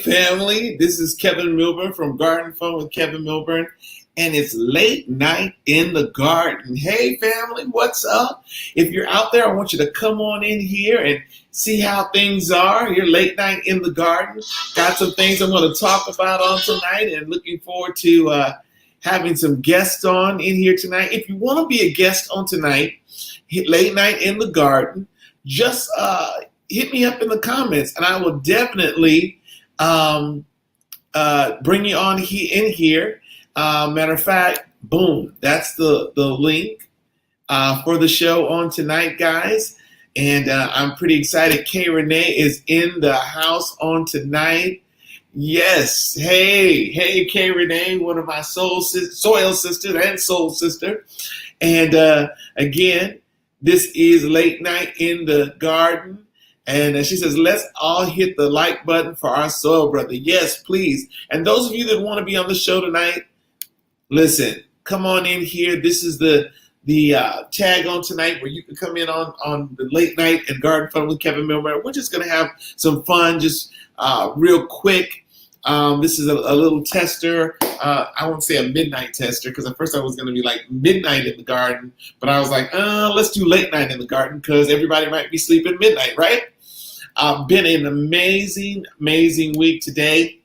family, this is Kevin Milburn from Garden Fun with Kevin Milburn, and it's late night in the garden. Hey family, what's up? If you're out there, I want you to come on in here and see how things are. You're late night in the garden. Got some things I'm going to talk about on tonight, and looking forward to having some guests on in here tonight. If you want to be a guest on tonight, late night in the garden, just hit me up in the comments, and I will definitely bring you on in here. Matter of fact, boom, that's the link for the show on tonight, guys. And I'm pretty excited. Kay Renee is in the house on tonight. Yes, hey, Kay Renee, one of my soil sisters and soul sister. And again, this is late night in the garden. And she says, let's all hit the like button for our soil brother. Yes, please. And those of you that want to be on the show tonight, listen, come on in here. This is the tag on tonight where you can come in on the late night and garden fun with Kevin Milburn. We're just going to have some fun, just real quick. This is a little tester. I won't say a midnight tester, because at first I was going to be like midnight in the garden, but I was like, let's do late night in the garden because everybody might be sleeping midnight, right? Been an amazing week today.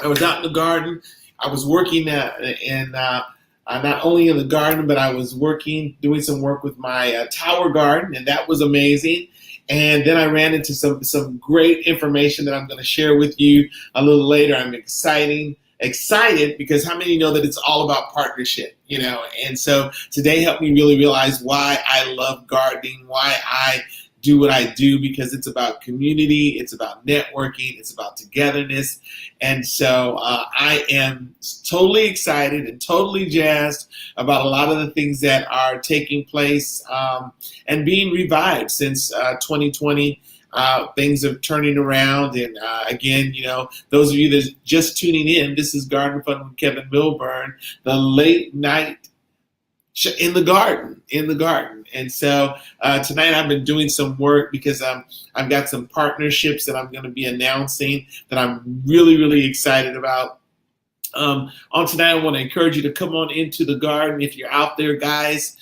I was out in the garden. I was working not only in the garden, but I was doing some work with my tower garden, and that was amazing. And then I ran into some great information that I'm going to share with you a little later. I'm excited because how many know that it's all about partnership, And so today helped me really realize why I love gardening, why I do what I do, because it's about community, it's about networking, it's about togetherness. And so I am totally excited and totally jazzed about a lot of the things that are taking place and being revived since 2020. Things are turning around. And again, those of you that are just tuning in, this is Garden Fun with Kevin Milburn, the late night in the garden. And so tonight I've been doing some work because I've got some partnerships that I'm going to be announcing that I'm really excited about. On tonight, I want to encourage you to come on into the garden. If you're out there, guys,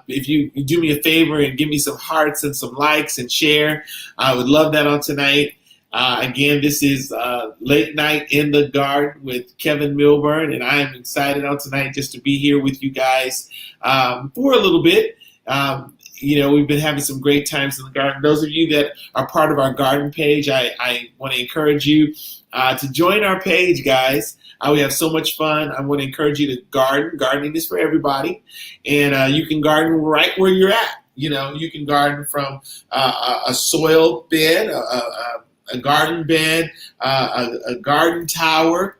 if you do me a favor and give me some hearts and some likes and share, I would love that on tonight. Again, this is Late Night in the Garden with Kevin Milburn, and I am excited on tonight just to be here with you guys for a little bit. We've been having some great times in the garden. Those of you that are part of our garden page, I want to encourage you to join our page, guys. We have so much fun. I want to encourage you to garden. Gardening is for everybody, and you can garden right where you're at. You can garden from a soil bed, a garden bed, a garden tower.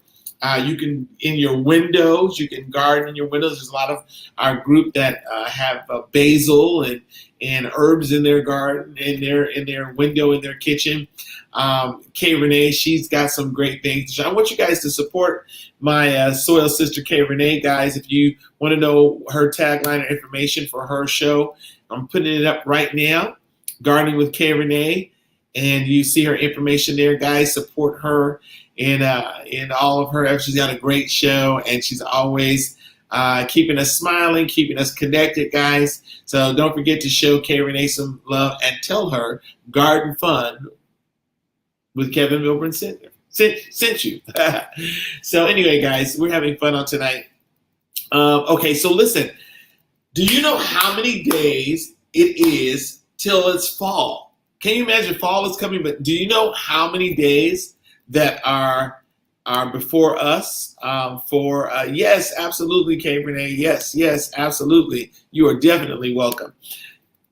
You can, in your windows, you can garden in your windows. There's a lot of our group that have basil and herbs in their garden, in their window, in their kitchen. Kay Renee, she's got some great things. I want you guys to support my soil sister, Kay Renee, guys. If you want to know her tagline or information for her show, I'm putting it up right now, Gardening with Kay Renee. And you see her information there, guys. Support her in all of her efforts. She's got a great show, and she's always keeping us smiling, keeping us connected, guys. So don't forget to show Kay Renee some love and tell her Garden Fun with Kevin Milburn sent you. So anyway, guys, we're having fun on tonight. Okay, so listen. Do you know how many days it is till it's fall? Can you imagine fall is coming? But do you know how many days that are before us? Yes, absolutely, Kay Renee. Yes, absolutely. You are definitely welcome.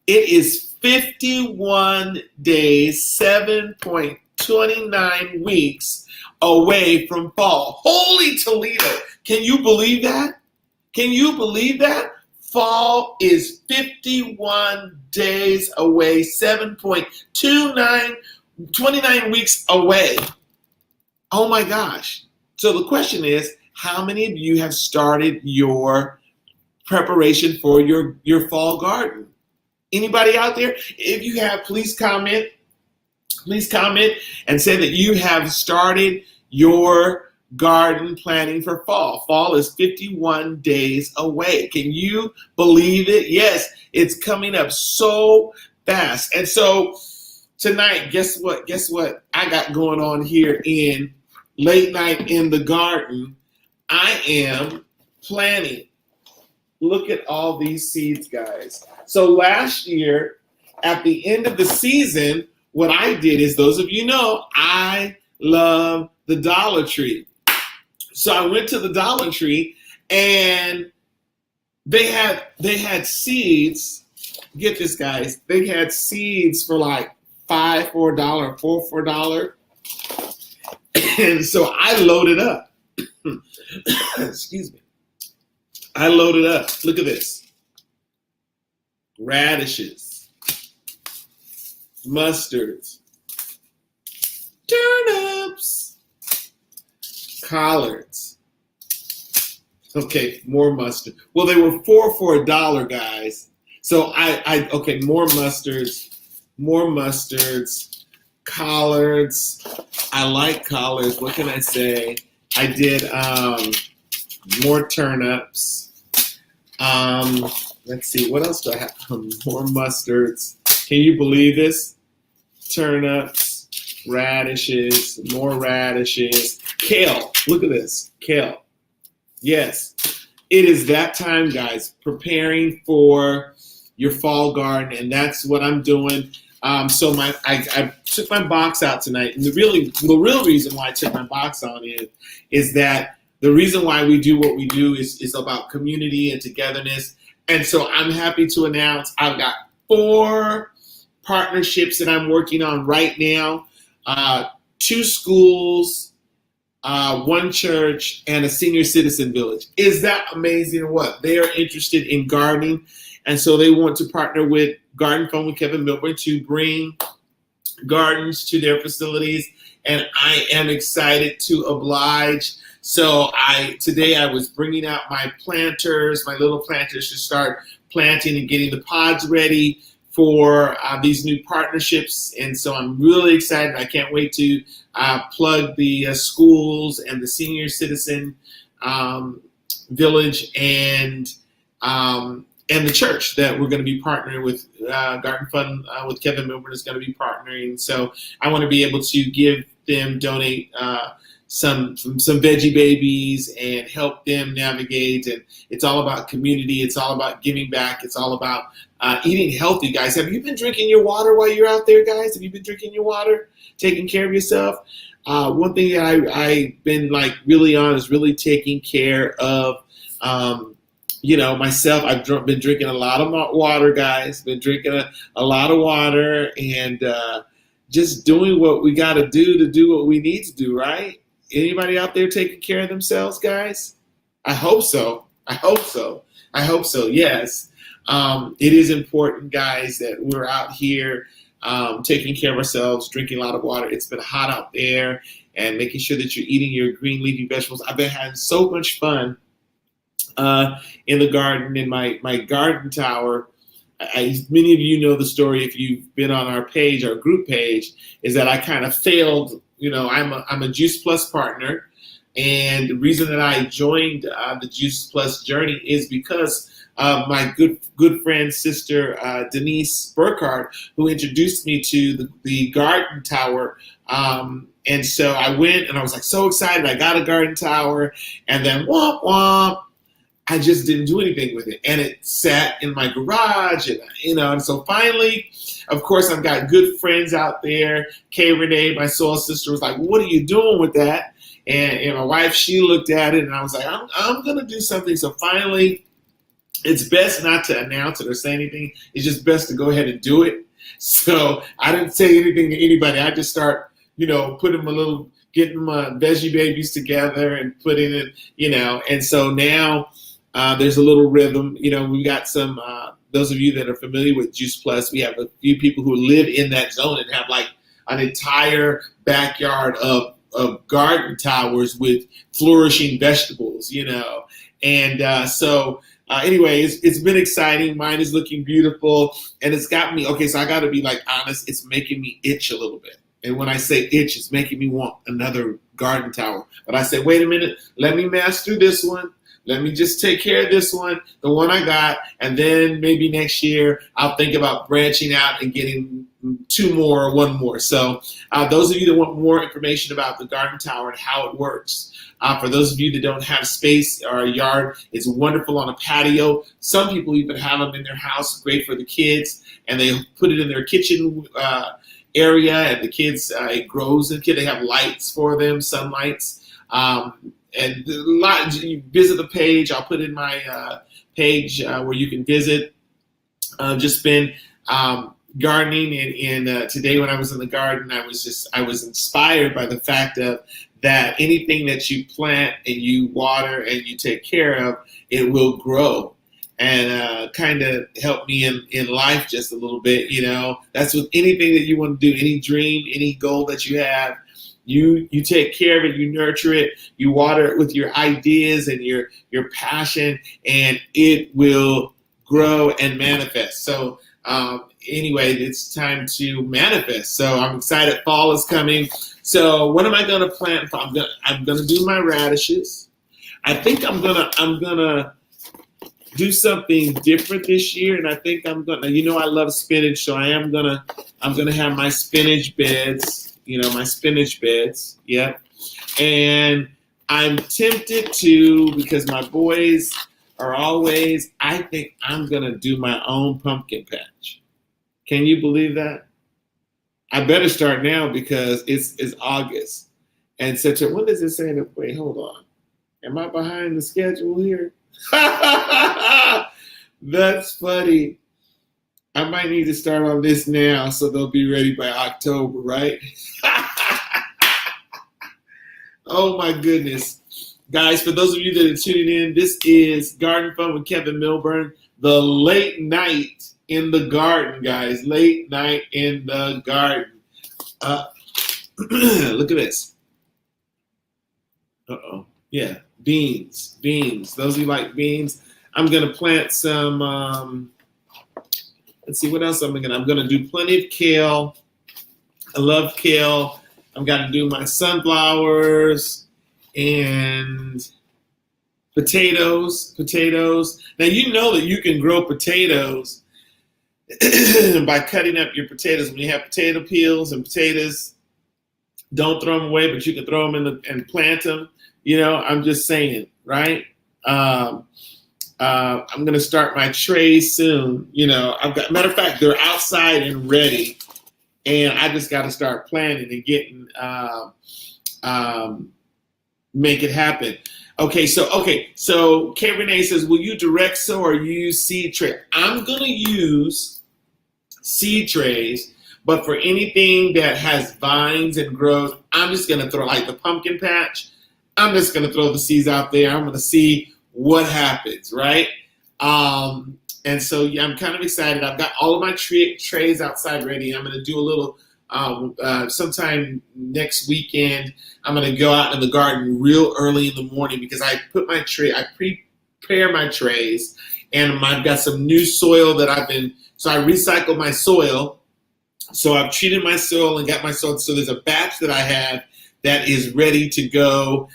It is 51 days, 7.29 weeks away from fall. Holy Toledo. Can you believe that? Fall is 51 days away, 29 weeks away. Oh my gosh. So the question is, how many of you have started your preparation for your fall garden? Anybody out there? If you have, please comment Please comment and say that you have started your garden planning for fall. Fall is 51 days away. Can you believe it? Yes, it's coming up so fast. And so tonight, guess what? Guess what I got going on here in late night in the garden? I am planting. Look at all these seeds, guys. So last year, at the end of the season, what I did is, those of you know, I love the Dollar Tree. So I went to the Dollar Tree and they had seeds. Get this, guys. They had seeds for like $5 for $1, $4 for $1. And so I loaded up. Excuse me. I loaded up. Look at this. Radishes, mustards, turnips, collards. Okay, more mustard. Well, they were $4 for $1, guys. So okay, more mustards, collards. I like collards. What can I say? I did more turnips. Let's see, what else do I have? More mustards. Can you believe this? Turnips, radishes, more radishes, kale. Look at this, kale. Yes, it is that time, guys, preparing for your fall garden, and that's what I'm doing. So I took my box out tonight, and the real reason why I took my box out is that the reason why we do what we do is about community and togetherness. And so I'm happy to announce I've got 4 partnerships that I'm working on right now. 2 schools, 1 church, and a senior citizen village. Is that amazing or what? They are interested in gardening, and so they want to partner with Garden Fun with Kevin Milburn to bring gardens to their facilities, and I am excited to oblige. So today I was bringing out my planters, my little planters, to start planting and getting the pods ready for these new partnerships. And so I'm really excited. I can't wait to plug the schools and the senior citizen village and the church that we're going to be partnering with. Garden Fun with Kevin Milburn is going to be partnering. So I want to be able to give them, donate some veggie babies and help them navigate. And it's all about community. It's all about giving back. It's all about eating healthy, guys. Have you been drinking your water while you're out there, guys? Have you been drinking your water, taking care of yourself? One thing that I've been like really on is really taking care of myself. I've been drinking a lot of water, guys. Been drinking a lot of water and just doing what we got to do what we need to do, right? Anybody out there taking care of themselves, guys? I hope so. Yes. It is important, guys, that we're out here taking care of ourselves, drinking a lot of water. It's been hot out there, and making sure that you're eating your green leafy vegetables. I've been having so much fun in the garden, in my garden tower. Many of you know the story if you've been on our page, our group page, is that I kind of failed. I'm a Juice Plus partner, and the reason that I joined the Juice Plus journey is because of my good friend, sister Denise Burkhardt, who introduced me to the garden tower. And so I went, and I was like so excited. I got a garden tower, and then womp womp, I just didn't do anything with it, and it sat in my garage, and so finally, of course, I've got good friends out there. Kay Renee, my soul sister, was like, "What are you doing with that?" And my wife, she looked at it, and I was like, "I'm gonna do something." So finally, it's best not to announce it or say anything. It's just best to go ahead and do it. So I didn't say anything to anybody. I just start, getting my veggie babies together and putting it, and so now. There's a little rhythm. We got some, those of you that are familiar with Juice Plus, we have a few people who live in that zone and have like an entire backyard of garden towers with flourishing vegetables, And so anyway, it's been exciting. Mine is looking beautiful, and it's got me, okay, so I got to be like honest, it's making me itch a little bit. And when I say itch, it's making me want another garden tower. But I said, wait a minute, let me master this one. Let me just take care of this one, the one I got, and then maybe next year I'll think about branching out and getting 2 more or 1 more. So those of you that want more information about the garden tower and how it works, for those of you that don't have space or a yard, it's wonderful on a patio. Some people even have them in their house, great for the kids, and they put it in their kitchen area, and the kids, it grows in kid. They have lights for them, sunlights. And a lot, you visit the page. I'll put in my page where you can visit. Just been gardening, and today when I was in the garden, I was inspired by the fact of that anything that you plant and you water and you take care of, it will grow. And kind of help me in life just a little bit. That's with anything that you want to do, any dream, any goal that you have. You take care of it, you nurture it, you water it with your ideas and your passion, and it will grow and manifest. So anyway, it's time to manifest. So I'm excited. Fall is coming. So what am I going to plant? I'm gonna do my radishes. I think I'm gonna do something different this year, and I think I'm gonna. I love spinach, so I'm gonna have my spinach beds. My spinach beds, yeah. And I'm tempted to, because my boys are always, I think I'm going to do my own pumpkin patch. Can you believe that? I better start now because it's August. And September, when does it say that? Wait, hold on. Am I behind the schedule here? That's funny. I might need to start on this now so they'll be ready by October, right? Oh my goodness. Guys, for those of you that are tuning in, this is Garden Fun with Kevin Milburn, the late night in the garden, guys. Late night in the garden. Look at this. Uh-oh. Yeah, beans. Those of you like beans, I'm going to plant some... let's see, what else I'm going to do plenty of kale. I love kale. I'm going to do my sunflowers and potatoes. Now, you know that you can grow potatoes by cutting up your potatoes. When you have potato peels and potatoes, don't throw them away, but you can throw them and plant them. I'm just saying, right? I'm going to start my trays soon. Matter of fact, they're outside and ready, and I just got to start planning and getting, make it happen. Okay, so Kate Renee says, will you direct sow or use seed tray? I'm going to use seed trays, but for anything that has vines and growth, I'm just going to throw, like the pumpkin patch, I'm just going to throw the seeds out there. I'm going to see what happens, right? And so, yeah, I'm kind of excited. I've got all of my trays outside ready. I'm going to do a little, sometime next weekend, I'm going to go out in the garden real early in the morning because I prepare my trays, and I've got some new soil that so I recycle my soil. So I've treated my soil and got my soil. So there's a batch that I have that is ready to go,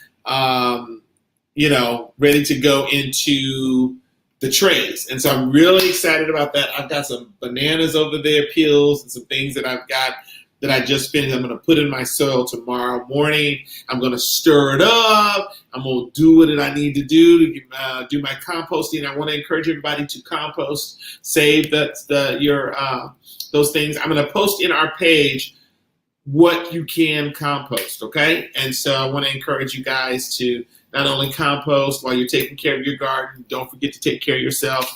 ready to go into the trays. And so I'm really excited about that. I've got some bananas over there, peels, and some things that I've got that I just finished. I'm going to put in my soil tomorrow morning. I'm going to stir it up. I'm going to do what I need to do to do my composting. I want to encourage everybody to compost, save those things. I'm going to post in our page what you can compost, okay? And so I want to encourage you guys to not only compost while you're taking care of your garden, don't forget to take care of yourself.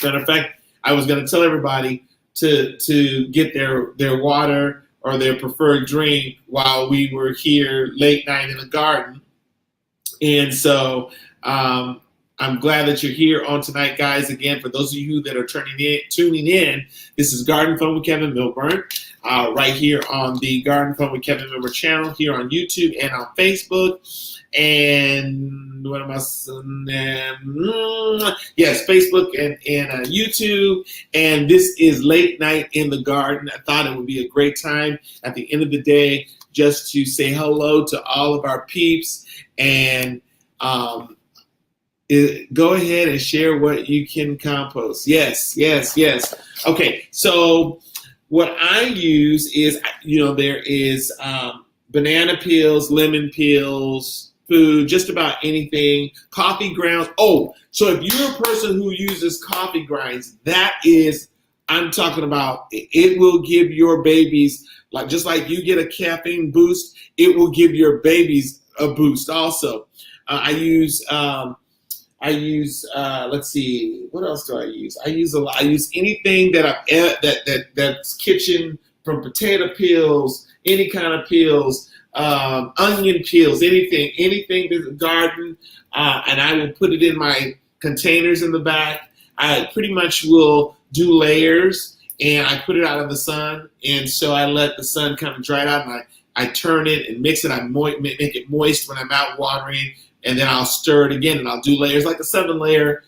Matter of fact, I was going to tell everybody to get their water or their preferred drink while we were here late night in the garden. And so I'm glad that you're here on tonight, guys. Again, for those of you that are tuning in, this is Garden Fun with Kevin Milburn, right here on the Garden Fun with Kevin Milburn channel here on YouTube and on Facebook. And what am I? Yes, Facebook and YouTube. And this is Late Night in the Garden. I thought it would be a great time at the end of the day just to say hello to all of our peeps and go ahead and share what you can compost. Yes. Okay, so what I use is, there is banana peels, lemon peels, food, just about anything, coffee grounds. Oh, so if you're a person who uses coffee grinds, I'm talking about, it will give your babies, just like you get a caffeine boost, it will give your babies a boost also. I use, let's see, what else do I use? I use anything that's kitchen, from potato peels, any kind of peels, onion peels, anything that's garden, and I will put it in my containers in the back. I pretty much will do layers, and I put it out in the sun, and so I let the sun kind of dry it out, and I turn it and mix it. I make it moist when I'm out watering, and then I'll stir it again, and I'll do layers, like a 7-layer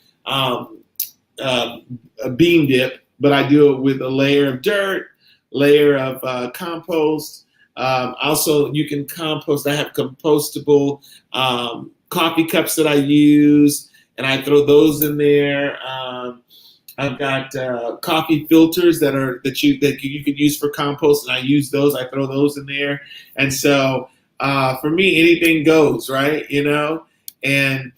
bean dip, but I do it with a layer of dirt, layer of compost. Also, you can compost. I have compostable coffee cups that I use, and I throw those in there. I've got coffee filters that you can use for compost, and I use those. I throw those in there, and so for me, anything goes, right? And then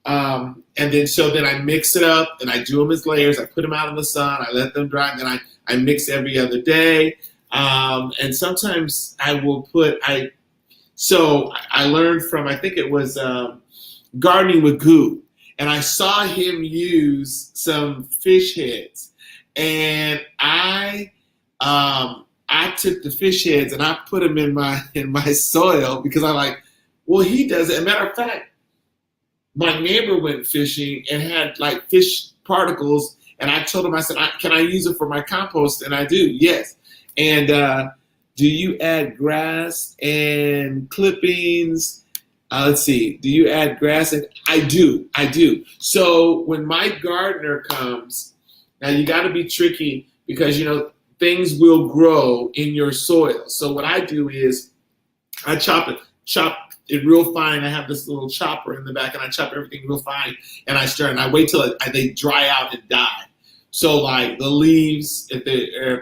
I mix it up, and I do them as layers. I put them out in the sun. I let them dry, and then I mix every other day. And sometimes I will so I learned from, I think it was Gardening with Goo, and I saw him use some fish heads, and I took the fish heads and I put them in my soil, because I'm like, well, he does it. As a matter of fact, my neighbor went fishing and had like fish particles, and I told him, I said, can I use it for my compost? And I do, yes. And do you add grass and clippings? Let's see. Do you add grass? And I do. So when my gardener comes, now you got to be tricky, because things will grow in your soil. So what I do is I chop it real fine. I have this little chopper in the back, and I chop everything real fine, and I stir, and I wait till they dry out and die. So like the leaves, if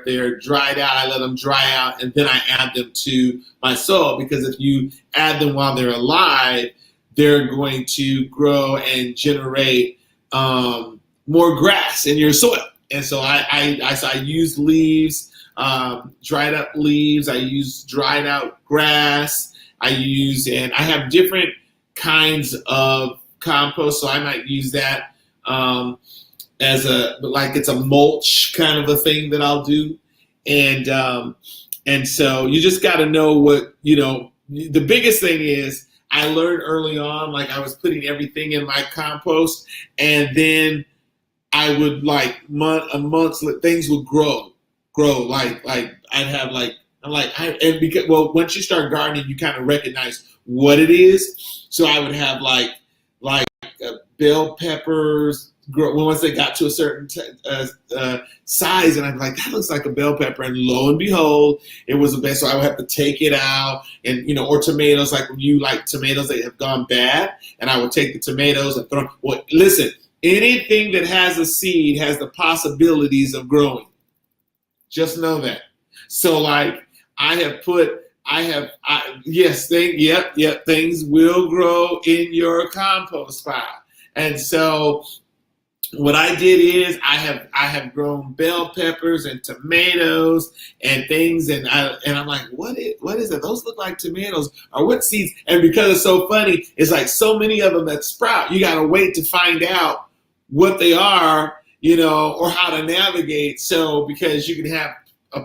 they're dried out, I let them dry out, and then I add them to my soil, because if you add them while they're alive, they're going to grow and generate more grass in your soil. And so I use leaves, dried up leaves. I use dried out grass. And I have different kinds of compost, so I might use that as it's a mulch kind of a thing that I'll do. And so you just got to know what, the biggest thing is, I learned early on, like I was putting everything in my compost, and then I would things would grow like I'd have because once you start gardening, you kind of recognize what it is. So I would have like bell peppers grow once they got to a certain size, and I'm like, that looks like a bell pepper, and lo and behold, it was a bell. So I would have to take it out, and or tomatoes, like when you like tomatoes that have gone bad, and I would take the tomatoes and throw. Well, listen, anything that has a seed has the possibilities of growing. Just know that. So like things will grow in your compost pile. And so what I did is I have grown bell peppers and tomatoes and things, and I'm like, what is it? Those look like tomatoes, or what seeds? And because it's so funny, it's like so many of them that sprout, you gotta wait to find out what they are, or how to navigate. So because you can have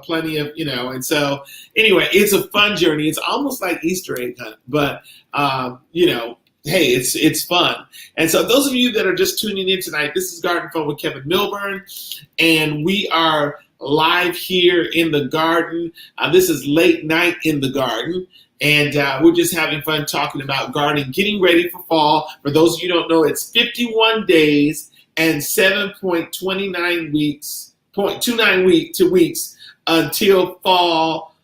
plenty of, and so anyway, it's a fun journey. It's almost like Easter egg hunt, but hey, it's fun. And so those of you that are just tuning in tonight, this is Garden Fun with Kevin Milburn, and we are live here in the garden. This is Late Night in the Garden, And we're just having fun talking about gardening, getting ready for fall. For those of you who don't know, it's 51 days and 7.29 weeks, 0.29 weeks until fall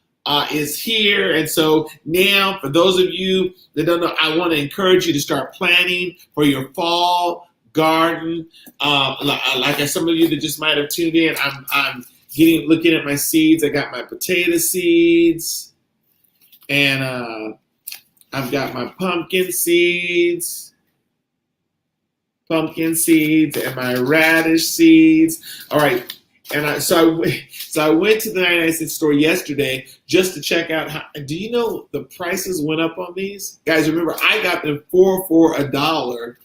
is here. And so now, for those of you that don't know, I want to encourage you to start planning for your fall garden. Like some of you that just might have tuned in, I'm looking at my seeds. I got my potato seeds, and I've got my pumpkin seeds, and my radish seeds. All right. And so I went to the 99-cent store yesterday just to check out do you know the prices went up on these? Guys, remember, I got them for $1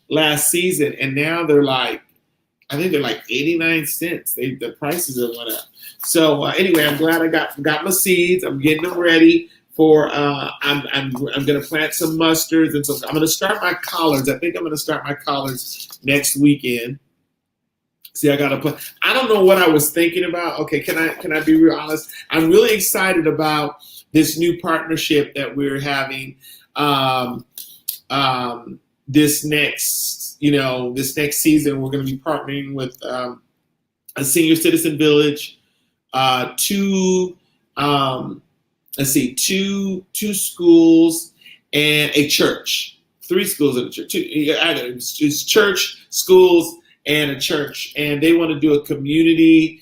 last season, and now they're like, I think they're like 89 cents. The prices have went up. So anyway, I'm glad I got my seeds. I'm getting them ready for, I'm going to plant some mustards, and so I'm going to start my collards. I think I'm going to start my collards next weekend. See, I don't know what I was thinking about. Okay, can I be real honest? I'm really excited about this new partnership that we're having. This next season, we're going to be partnering with a senior citizen village, two schools and a church. 3 schools and a church. It's church, schools, and a church, and they want to do a community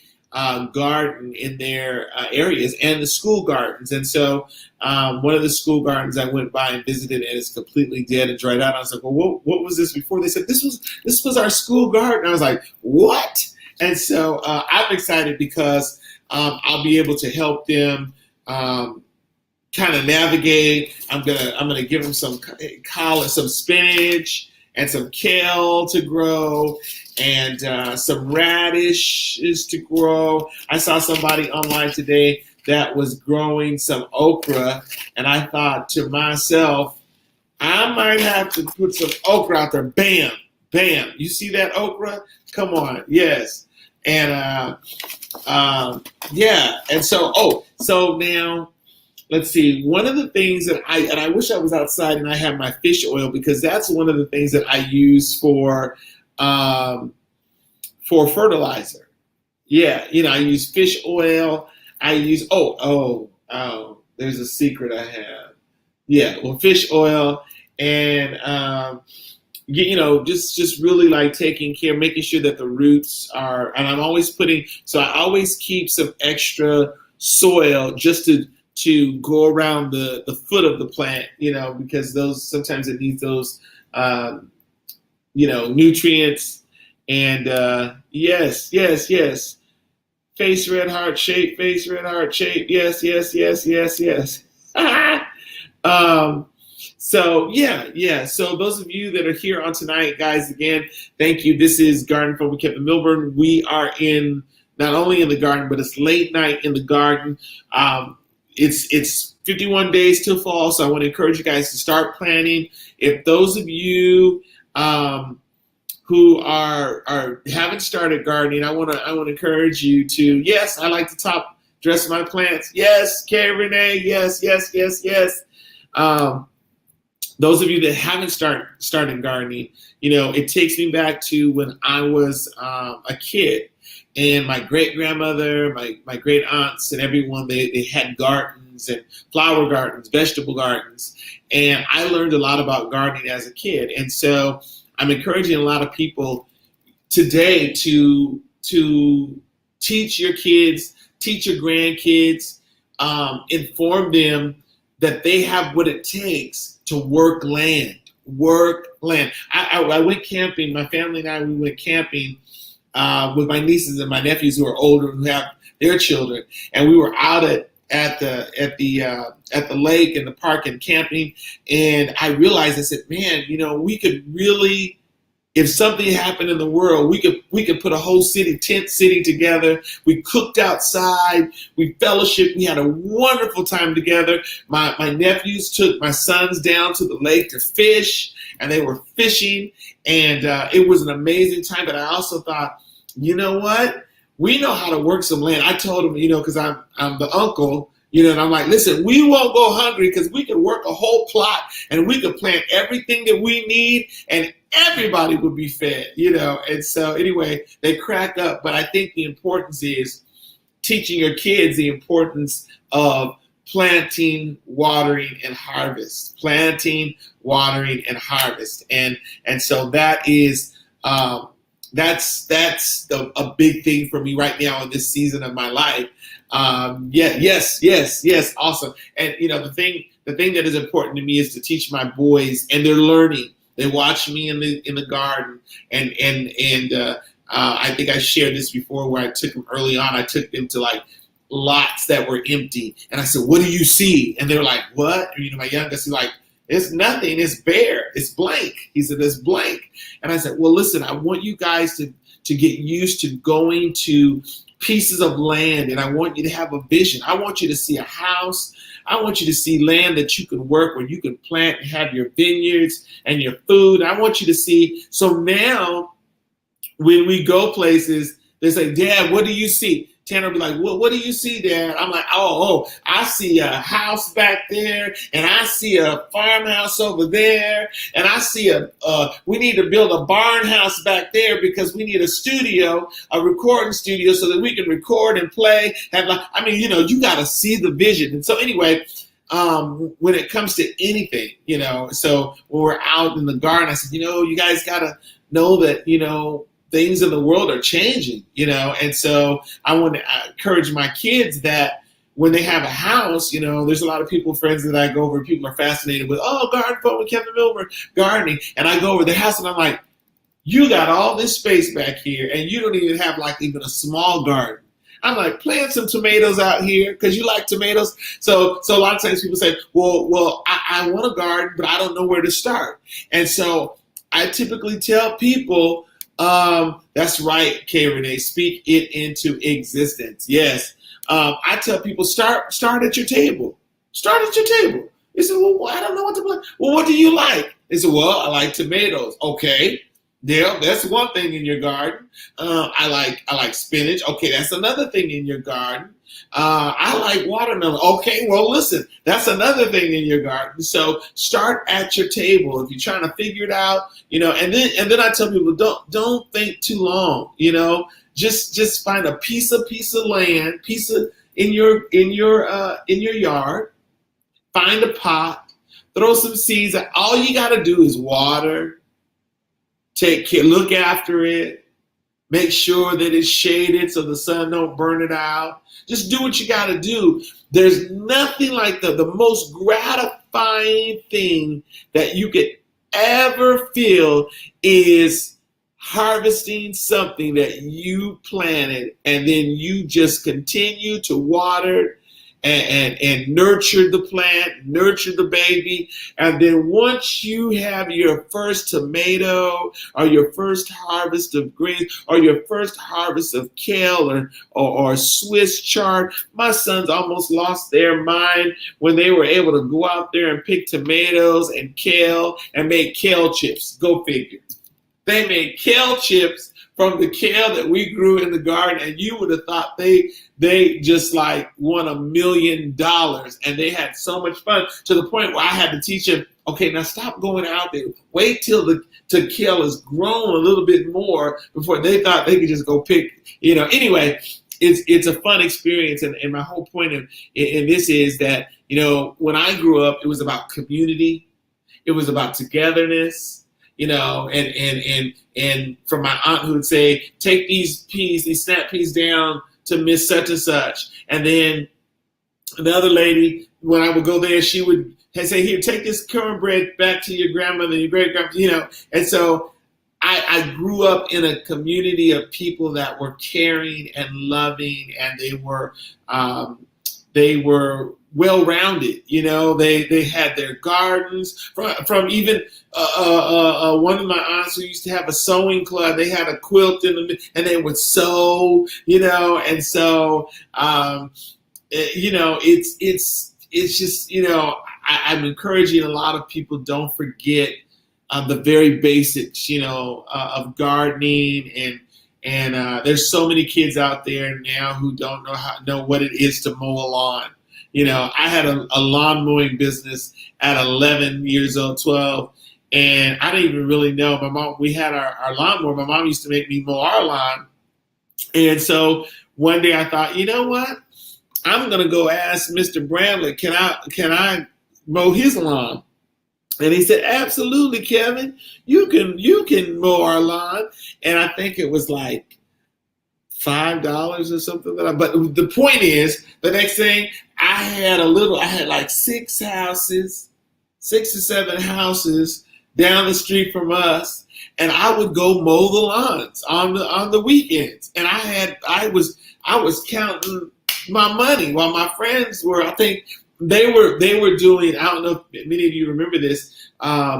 garden in their areas, and the school gardens. And so one of the school gardens I went by and visited, and it's completely dead and dried out. I was like, well, what was this before? They said this was our school garden. I was like, what? And so I'm excited because I'll be able to help them kind of navigate. I'm gonna give them some spinach and some kale to grow, and some radishes to grow. I saw somebody online today that was growing some okra, and I thought to myself, I might have to put some okra out there. Bam, bam. You see that okra? Come on, yes. And yeah, and so now, let's see. One of the things that I wish I was outside and I had my fish oil, because that's one of the things that I use for fertilizer. Yeah, I use fish oil. I use there's a secret I have. Yeah, well, fish oil, and just really like taking care, making sure that the roots are. And I always keep some extra soil just to go around the foot of the plant, because sometimes it needs those, nutrients. And yes. Face red heart shape. Yes. So yeah. So those of you that are here on tonight, guys, again, thank you. This is Garden Fun with Kevin Milburn. We are not only in the garden, but it's late night in the garden. It's 51 days till fall, so I want to encourage you guys to start planning. If those of you who haven't started gardening, I want to encourage you to. Yes, I like to top dress my plants. Yes, Kay Renee. Yes. Those of you that haven't started gardening, it takes me back to when I was a kid, and my great grandmother, my great aunts, and everyone, they had gardens and flower gardens, vegetable gardens, and I learned a lot about gardening as a kid. And so I'm encouraging a lot of people today to teach your kids, teach your grandkids, inform them that they have what it takes to work land. I went camping. My family and I, we went camping with my nieces and my nephews who are older, who have their children, and we were out at the lake and the park and camping. And I realized, I said, man, we could really, if something happened in the world, we could put a whole tent city together. We cooked outside, we fellowshiped, we had a wonderful time together. My nephews took my sons down to the lake to fish, and they were fishing, and it was an amazing time. But I also thought, you know what? We know how to work some land. I told them, because I'm the uncle, And I'm like, listen, we won't go hungry because we can work a whole plot and we could plant everything that we need and everybody would be fed. And so anyway, they crack up. But I think the importance is teaching your kids the importance of planting, watering, and harvest. Planting, watering, and harvest. And so that is a big thing for me right now in this season of my life. Yes, awesome. And the thing that is important to me is to teach my boys, and they're learning. They watch me in the garden, and I think I shared this before where I took them early on. I took them to like lots that were empty, and I said, "What do you see?" And they were like, "What?" And, my youngest is like, "It's nothing. It's bare. It's blank." He said, "It's blank." And I said, "Well, listen. I want you guys to get used to going to pieces of land, and I want you to have a vision. I want you to see a house. I want you to see land that you can work, where you can plant and have your vineyards and your food. I want you to see." So now when we go places, they say, "Dad, what do you see?" Tanner will be like, "What do you see, Dad?" I'm like, oh, I see a house back there, and I see a farmhouse over there, and I see we need to build a barn house back there because we need a studio, a recording studio, so that we can record and play. You got to see the vision. And so anyway, when it comes to anything, so when we're out in the garden, I said, you guys got to know that, things in the world are changing, and so I want to encourage my kids that when they have a house, there's a lot of friends that I go over, people are fascinated with, garden fun with Kevin Milburn, gardening, and I go over their house and I'm like, you got all this space back here and you don't even have like even a small garden. I'm like, plant some tomatoes out here because you like tomatoes. So a lot of times people say, well, I want a garden, but I don't know where to start. And so I typically tell people, that's right, K. Renee, speak it into existence. Yes. I tell people, start at your table. Start at your table. They say, well, I don't know what to plant. Well, what do you like? They say, well, I like tomatoes. Okay. Yeah, that's one thing in your garden. I like spinach. Okay, that's another thing in your garden. I like watermelon. Okay, well, listen, that's another thing in your garden. So start at your table if you're trying to figure it out, And then I tell people, don't think too long, Just find a piece of land, in your yard. Find a pot, throw some seeds. All you got to do is water. Take care, look after it, make sure that it's shaded so the sun don't burn it out. Just do what you got to do. There's nothing like the most gratifying thing that you could ever feel is harvesting something that you planted and then you just continue to water and nurture the plant, nurture the baby. And then once you have your first tomato or your first harvest of greens or your first harvest of kale or Swiss chard, my sons almost lost their mind when they were able to go out there and pick tomatoes and kale and make kale chips. Go figure. They made kale chips from the kale that we grew in the garden, and you would have thought they just like won $1 million, and they had so much fun to the point where I had to teach them, okay, now stop going out there. Wait till the kale has grown a little bit more before they thought they could just go pick, Anyway, it's a fun experience, and my whole point in this is that, when I grew up, it was about community. It was about togetherness. And from my aunt who would say, take these snap peas down to Miss such and such. And then another lady, when I would go there, she would say, here, take this cornbread back to your grandmother and your great grandmother, And so I grew up in a community of people that were caring and loving, and they were well-rounded, they had their gardens from even one of my aunts who used to have a sewing club. They had a quilt and they would sew, and so, it's just, I'm encouraging a lot of people, don't forget the very basics, of gardening and there's so many kids out there now who don't know what it is to mow a lawn. I had a lawn mowing business at 11 years old, 12, and I didn't even really know. My mom, we had our lawnmower. My mom used to make me mow our lawn. And so one day I thought, you know what? I'm gonna go ask Mr. Bramlett, can I mow his lawn? And he said, absolutely, Kevin, you can mow our lawn. And I think it was like $5 or something. But the point is, the next thing I had like six or seven houses down the street from us, and I would go mow the lawns on the weekends. And I was counting my money while my friends were, I think they were doing, I don't know if many of you remember this,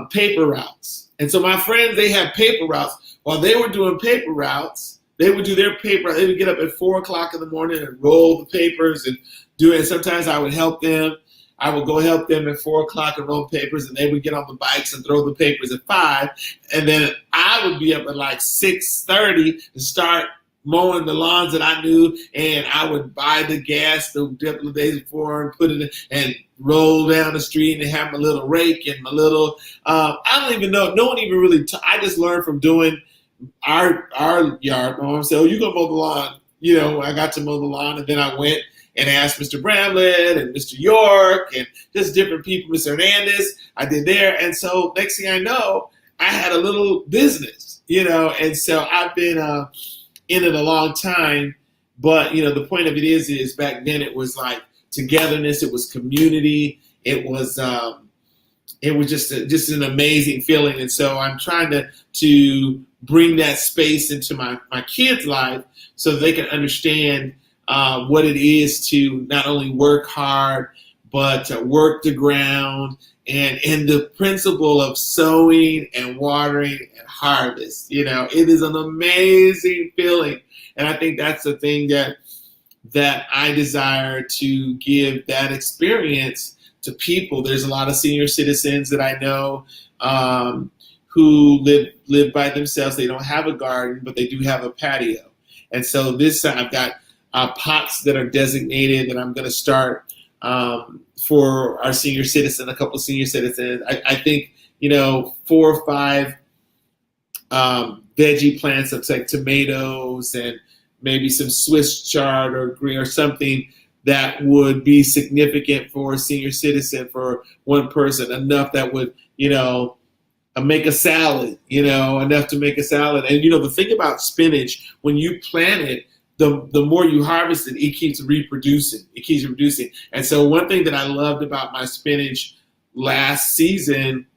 paper routes. And so my friends, they had paper routes. While they were doing paper routes, they would do their paper. They would get up at 4:00 in the morning and roll the papers and do it. And sometimes I would help them. I would go help them at 4:00 and roll papers, and they would get on the bikes and throw the papers at 5. And then I would be up at like 6:30 and start mowing the lawns that I knew, and I would buy the gas the couple of days before and put it in and roll down the street and have my little rake and my little, I don't even know, no one even really, I just learned from doing our yard. My mom said, oh, you gonna mow the lawn? I got to mow the lawn, and then I went and asked Mr. Bramlett and Mr. York and just different people, Mr. Hernandez, I did there. And so next thing I know, I had a little business, and so I've been in it a long time. But, the point of it is back then it was like togetherness, it was community, it was just an amazing feeling. And so I'm trying to bring that space into my kids' life so that they can understand what it is to not only work hard, but to work the ground and the principle of sowing and watering and harvest. It is an amazing feeling. And I think that's the thing that I desire to give that experience to people. There's a lot of senior citizens that I know who live by themselves. They don't have a garden, but they do have a patio. And so this I've got pots that are designated that I'm going to start for our senior citizen, a couple of senior citizens. I think, 4 or 5 veggie plants, looks like tomatoes and maybe some Swiss chard or green or something that would be significant for a senior citizen, for one person, enough that would, make a salad, enough to make a salad. And, the thing about spinach, when you plant it, the more you harvest it, it keeps reproducing. And so one thing that I loved about my spinach last season,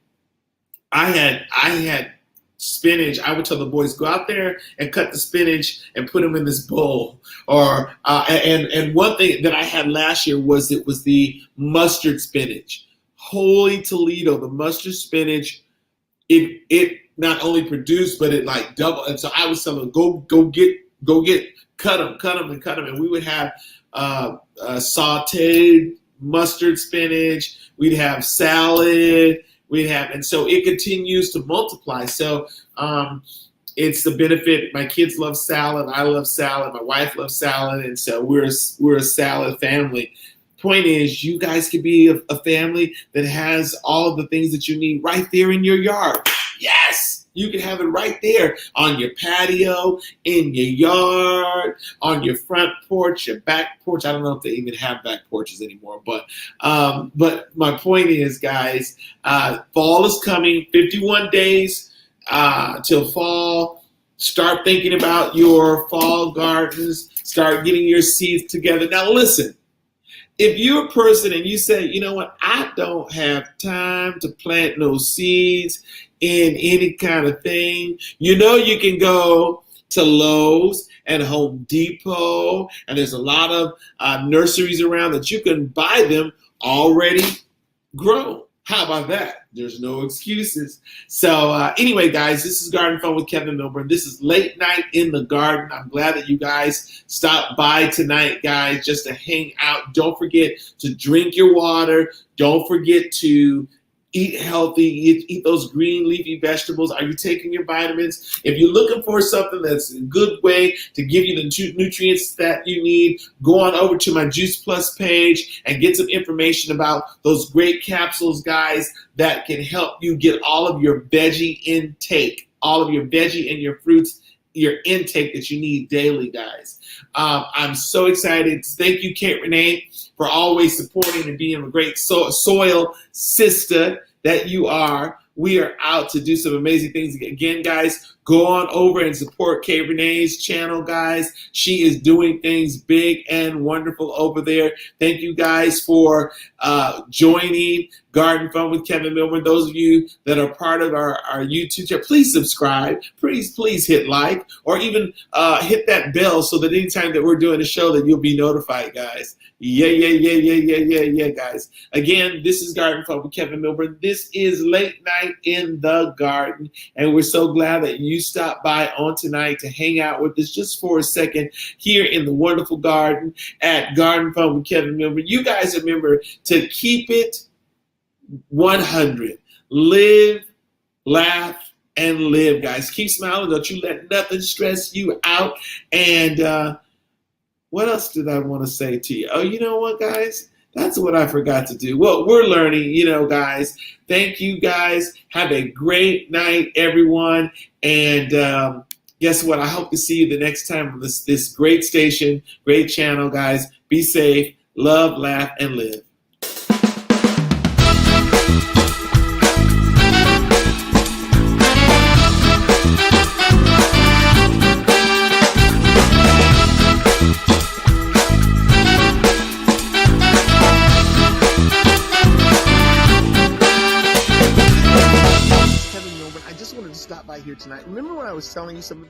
I had spinach. I would tell the boys, go out there and cut the spinach and put them in this bowl. Or and one thing that I had last year was the mustard spinach. Holy Toledo, the mustard spinach, it not only produced, but it like doubled. And so I was telling them, go get, cut them. And we would have sauteed mustard spinach. We'd have salad. And so it continues to multiply. So it's the benefit. My kids love salad. I love salad. My wife loves salad. And so we're a salad family. Point is, you guys could be a family that has all of the things that you need right there in your yard. Yes! You can have it right there on your patio, in your yard, on your front porch, your back porch. I don't know if they even have back porches anymore, but my point is, guys, fall is coming. 51 days till fall. Start thinking about your fall gardens. Start getting your seeds together. Now, listen. If you're a person and you say, you know what, I don't have time to plant no seeds in any kind of thing, you can go to Lowe's and Home Depot, and there's a lot of nurseries around that you can buy them already grown. How about that? There's no excuses. So anyway, guys, this is Garden Fun with Kevin Milburn. This is Late Night in the Garden. I'm glad that you guys stopped by tonight, guys, just to hang out. Don't forget to drink your water. Don't forget to Eat healthy, eat those green leafy vegetables. Are you taking your vitamins? If you're looking for something that's a good way to give you the nutrients that you need, go on over to my Juice Plus page and get some information about those great capsules, guys, that can help you get all of your veggie intake, all of your veggie and your fruits, your intake that you need daily, guys. I'm so excited. Thank you, Kate Renee, for always supporting and being a great soil sister that you are. We are out to do some amazing things. Again, guys, go on over and support Kate Renee's channel, guys. She is doing things big and wonderful over there. Thank you, guys, for joining Garden Fun with Kevin Milburn. Those of you that are part of our YouTube channel, please subscribe. Please hit like, or even hit that bell so that anytime that we're doing a show that you'll be notified, guys. Yeah, guys. Again, this is Garden Fun with Kevin Milburn. This is Late Night in the Garden, and we're so glad that you stopped by on tonight to hang out with us just for a second here in the wonderful garden at Garden Fun with Kevin Milburn. You guys remember to keep it 100. Live, laugh, and live, guys. Keep smiling. Don't you let nothing stress you out. And what else did I want to say to you? Oh, you know what, guys? That's what I forgot to do. Well, we're learning, guys. Thank you, guys. Have a great night, everyone. And guess what? I hope to see you the next time on this great station, great channel, guys. Be safe, love, laugh, and live. Stop by here tonight. Remember when I was telling you something?